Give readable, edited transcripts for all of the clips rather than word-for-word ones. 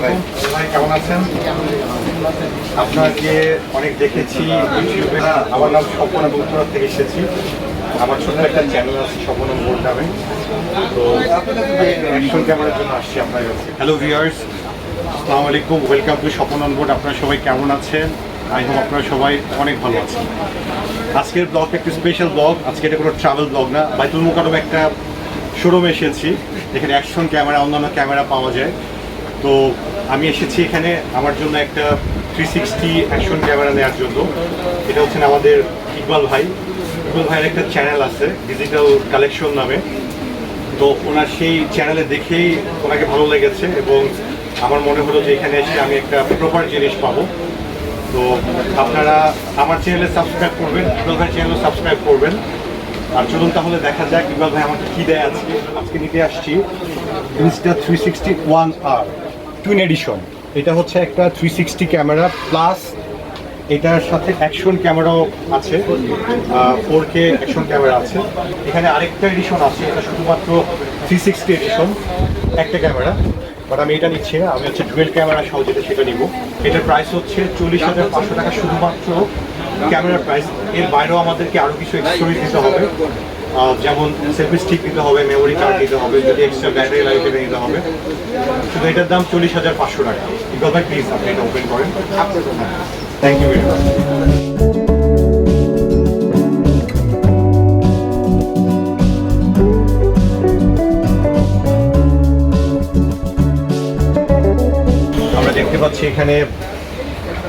ভাই কেমন আছেন? আপনাকে অনেক দেখেছি ইউটিউবে। আমার নাম স্বপন, আমি উত্তরা থেকে এসেছি। আমার ছোট্ট একটা চ্যানেল আছে স্বপন বোর্ড নামে। তো অ্যাকশন ক্যামেরার জন্য আসছি আপনার কাছে। হ্যালো ভিউয়ার্স, আসসালামু আলাইকুম, ওয়েলকাম টু স্বপন বোর্ড। আপনারা সবাই কেমন আছেন? আই হোপ আপনারা সবাই অনেক ভালো আছেন। আজকের ব্লগটা একটু স্পেশাল ব্লগ। আজকে এটা কোনো ট্রাভেল ব্লগ না। বাইতুল মুকাররমে একটা শোরুমে এসেছি, এখানে অ্যাকশন ক্যামেরা, অন্যান্য ক্যামেরা পাওয়া যায়। তো আমি এসেছি এখানে আমার জন্য একটা 360 অ্যাকশন ক্যামেরা নেওয়ার জন্য। এটা হচ্ছেন আমাদের ইকবাল ভাইয়ের একটা চ্যানেল আছে ডিজিটাল কালেকশন নামে। তো ওনার সেই চ্যানেলে দেখেই ওনাকে ভালো লেগেছে এবং আমার মনে হলো যে এখানে এসে আমি একটা প্রপার জিনিস পাবো। তো আপনারা আমার চ্যানেলে সাবস্ক্রাইব করবেন, ইকবাল ভাইয়ের চ্যানেলে সাবস্ক্রাইব করবেন। আর চলুন তাহলে দেখা যাক ইকবাল ভাই আমাকে কী দেয় আজকে নিতে আসছি Insta360 One R twin addition. এটা হচ্ছে একটা 360 ক্যামেরা প্লাস এটার সাথে অ্যাকশন ক্যামেরাও আছে, 4K অ্যাকশন ক্যামেরা আছে। এখানে আরেকটা এডিশন আছে, এটা শুধুমাত্র 360 এডিশন, একটা ক্যামেরা। বাট আমি এটা নিচ্ছি না, আমি হচ্ছে ডুয়েল ক্যামেরা সহ যেটা সেটা নিব। এটার প্রাইস হচ্ছে 40,500 টাকা শুধুমাত্র ক্যামেরার প্রাইস। এর বাইরেও আমাদেরকে আরও কিছু এক্সেসরিজ দিতে হবে, যেমন সেলফি স্টিক দিতে হবে, মেমোরি কার্ড দিতে হবে, যদি এক্সট্রা ব্যাটারি লাইফ নিতে হবে। শুধু এটার দাম 40,500 টাকা। ইকবাল ভাই প্লিজ আপনি এটা ওপেন করেন। Thank you very much. আমরা দেখতে পাচ্ছি এখানে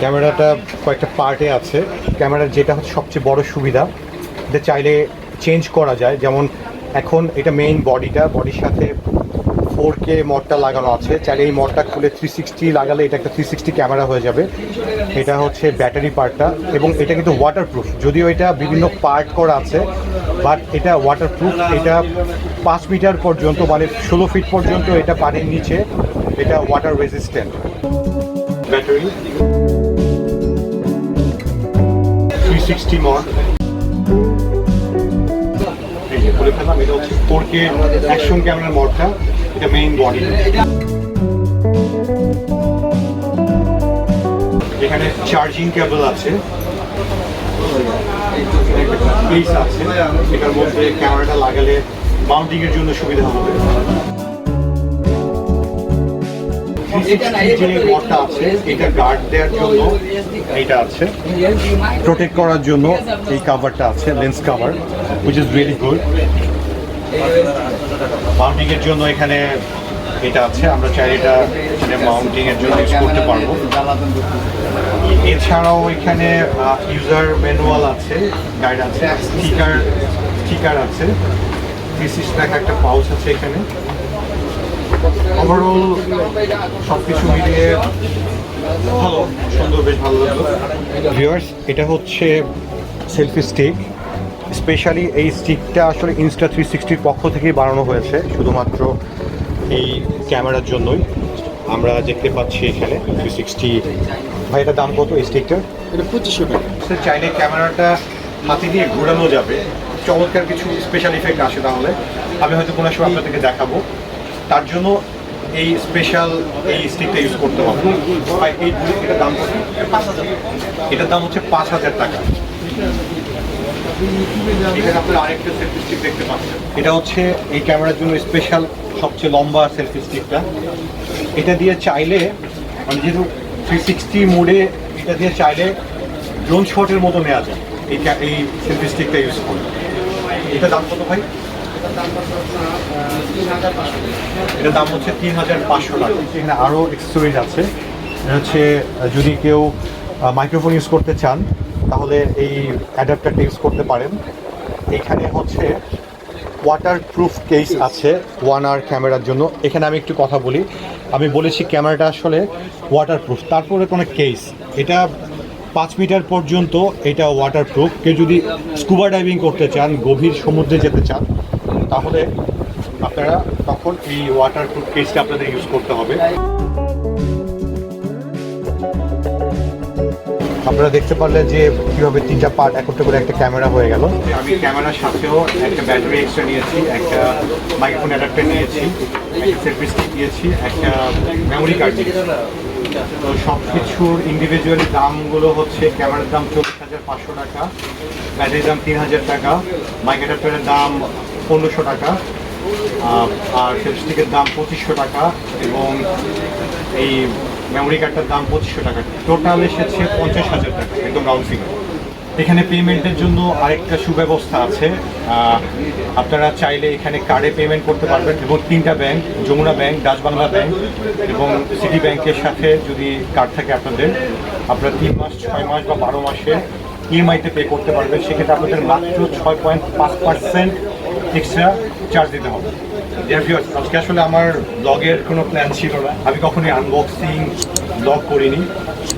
ক্যামেরাটা কয়েকটা পার্টে আছে। ক্যামেরার যেটা হচ্ছে সবচেয়ে বড় সুবিধা, এটা চাইলে চেঞ্জ করা যায়। যেমন এখন এটা মেইন বডির সাথে 4K মডটা লাগানো আছে। চাইলে এই মডটা খুলে 360 লাগালে এটা একটা 360 ক্যামেরা হয়ে যাবে। এটা হচ্ছে ব্যাটারি পার্টটা, এবং এটা কিন্তু ওয়াটারপ্রুফ। যদিও এটা বিভিন্ন পার্ট করা আছে, বাট এটা ওয়াটারপ্রুফ। এটা 5 মিটার পর্যন্ত, মানে 16 ফিট পর্যন্ত এটা পানির নিচে, এটা ওয়াটার রেজিস্ট্যান্ট। Battery 360 mod. বলে ফেললাম এটা হচ্ছে 4K অ্যাকশন ক্যামেরার মডটা, এটা মেইন বডি। এখানে চার্জিং কেবল আছে, কেস আছে, এটার মধ্যে ক্যামেরাটা লাগালে মাউন্টিং এর জন্য সুবিধা হবে। যে মডটা আছে এটা গার্ড দেওয়ার জন্য এইটা আছে, প্রোটেক্ট করার জন্য এই কাভারটা আছে, lens cover, which is really good. Mounting এর জন্য এখানে এটা আছে, আমরা চাই এটা মাউন্টিং এর জন্য ইউজ করতে পারবো। এছাড়াও এখানে ইউজার ম্যানুয়াল আছে, গাইড আছে, স্টিকার আছে, 360 টাকা একটা পাউচ আছে এখানে। ওভারঅল সব কিছু মিলিয়ে ভালো, সুন্দর, বেশ ভালো লাগলো। ভিউয়ার্স, এটা হচ্ছে সেলফি স্টিক। স্পেশালি এই স্টিকটা আসলে Insta360 পক্ষ থেকেই বানানো হয়েছে শুধুমাত্র এই ক্যামেরার জন্যই। আমরা দেখতে পাচ্ছি এখানে 360। ভাই এটার দাম কত এই স্টিকটার? এটা 2500 টাকা। চাইলে ক্যামেরাটা হাতে দিয়ে ঘোরানো যাবে, চমৎকার কিছু স্পেশাল ইফেক্ট আসে। তাহলে আমি হয়তো কোনো সময় আপনাদেরকে দেখাবো, তার জন্য এই স্পেশাল এই স্টিকটা ইউজ করতে হবে। এটার দাম কত? 5000। এটার দাম হচ্ছে 5000 টাকা। এখানে আপনারা আরেকটা সেলফি স্টিক দেখতে পাচ্ছেন, এটা হচ্ছে এই ক্যামেরার জন্য স্পেশাল সবচেয়ে লম্বা সেলফি স্টিকটা। এটা দিয়ে চাইলে, মানে যেহেতু 360 মোডে, এটা দিয়ে চাইলে ড্রোন শটের মতো নেওয়া যায় এই সেলফি স্টিকটা ইউজ করে। এটার দাম কত ভাই? এটার দাম হচ্ছে 3500 টাকা। এখানে আরও এক্সেসরিজ আছে। এটা হচ্ছে যদি কেউ মাইক্রোফোন ইউজ করতে চান তাহলে এই অ্যাডাপ্টারটা ইউজ করতে পারেন। এখানে হচ্ছে ওয়াটারপ্রুফ কেস আছে 1R ক্যামেরার জন্য। এখানে আমি একটু কথা বলি, আমি বলেছি ক্যামেরাটা আসলে ওয়াটারপ্রুফ, তারপরে কোনো কেস। এটা 5 মিটার পর্যন্ত এটা ওয়াটারপ্রুফ। কেউ যদি স্কুবা ডাইভিং করতে চান, গভীর সমুদ্রে যেতে চান, তাহলে আপনারা তখন এই ওয়াটারপ্রুফ কেসটা আপনাদের ইউজ করতে হবে। আপনারা দেখতে পারলেন যে কীভাবে 3টা পার্ট একত্রে করে একটা ক্যামেরা হয়ে গেল। আমি ক্যামেরার সাথেও একটা ব্যাটারি এক্সট্রা নিয়েছি, একটা মাইক্রোফোন অ্যাডাপ্টার নিয়েছি, একটা সেলফি স্টিক দিয়েছি, একটা মেমোরি কার্ড দিয়েছি। তো সব কিছুর ইন্ডিভিজুয়ালি দামগুলো হচ্ছে ক্যামেরার দাম 40,500 টাকা, ব্যাটারির দাম 3,000 টাকা, মাইক অ্যাডাপ্টারের দাম 1,500 টাকা, আর সেলফি স্টিকের দাম 2,500 টাকা এবং এই মেমোরি কার্ডটার দাম 2,500 টাকা। টোটাল এসেছে 50,000 টাকা, একদম রাউন্ড ফিগার। এখানে পেমেন্টের জন্য আরেকটা সুব্যবস্থা আছে, আপনারা চাইলে এখানে কার্ডে পেমেন্ট করতে পারবেন এবং 3টা bank, Jamuna bank, Dutch Bangla bank এবং সিটি ব্যাংকের সাথে যদি কার্ড থাকে আপনাদের, আপনারা 3 মাস, 6 মাস বা 12 মাসে ইএমআইতে পে করতে পারবেন। সেক্ষেত্রে আপনাদের মাত্র 6.5% এক্সট্রা চার্জ দিতে হবে। আজকে আসলে আমার ব্লগের কোনো প্ল্যান ছিল না, আমি কখনোই আনবক্সিং ব্লগ করিনি।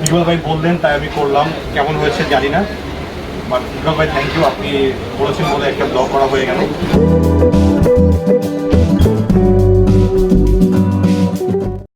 ইকবাল ভাই বললেন তাই আমি করলাম, কেমন হয়েছে জানি না, বাট ইকবাল ভাই থ্যাংক ইউ, আপনি বলেছেন বলে একটা ব্লগ করা হয়ে গেল।